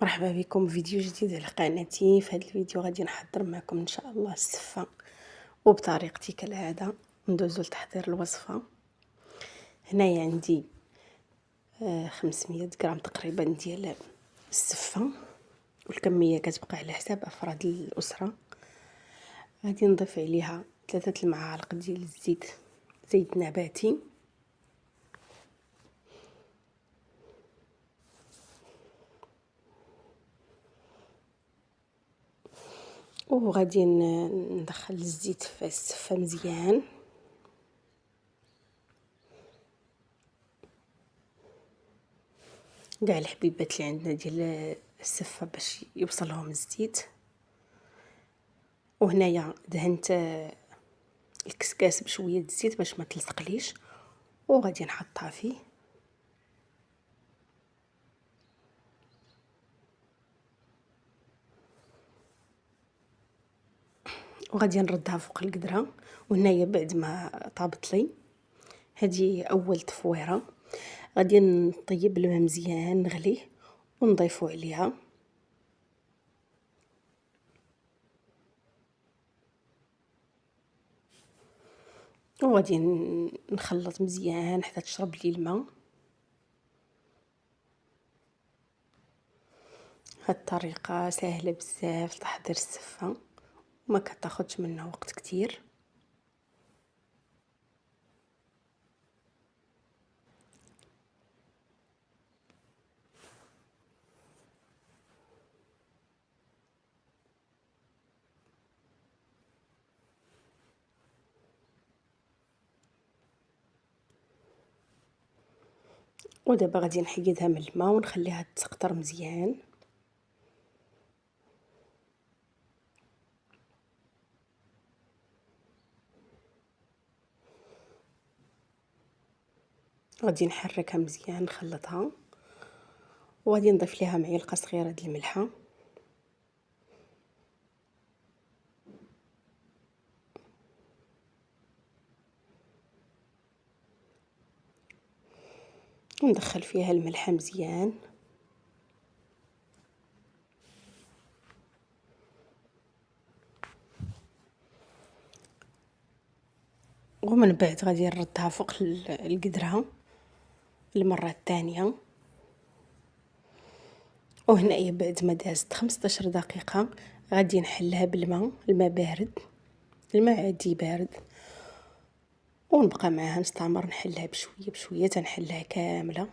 مرحبا بكم فيديو جديد على قناتي. في هذا الفيديو غادي نحضر معكم ان شاء الله السفه وبطريقتي كالعاده. ندوزو لتحضير الوصفه. هنايا عندي 500 غرام تقريبا ديال السفه، والكميه كتبقى على حساب افراد الاسره. غادي نضيف عليها 3 المعالق ديال زيت نباتي، وغادي ندخل الزيت في السفه مزيان. كاع الحبيبات اللي عندنا ديال السفه باش يوصلهم الزيت. وهنايا دهنت الكسكاس بشويه الزيت باش ما تلصقليش، وغادي نحطها فيه وغادي نردها فوق القدره. وهنايا بعد ما طابت لي هذه اول تفويره، غادي نطيب الماء مزيان نغليه ونضيفو عليها. وغادي نخلط مزيان حتى تشرب لي الماء. هاد الطريقه سهله بزاف تحضير السفه وما كتاخذش منا وقت كتير. ودابا غادي نحيدها من الماء ونخليها تسقطر مزيان. غادي نحركها مزيان نخلطها، وغادي نضيف ليها معلقه صغيره ديال الملحه، وندخل فيها الملح مزيان. ومن بعد غادي نردها فوق القدره المره الثانيه. وهنايا بعد ما دازت 15 دقيقه غادي نحلها الماء بارد، الماء عادي بارد، ونبقى معاها نستمر نحلها بشويه بشويه تنحلها كامله.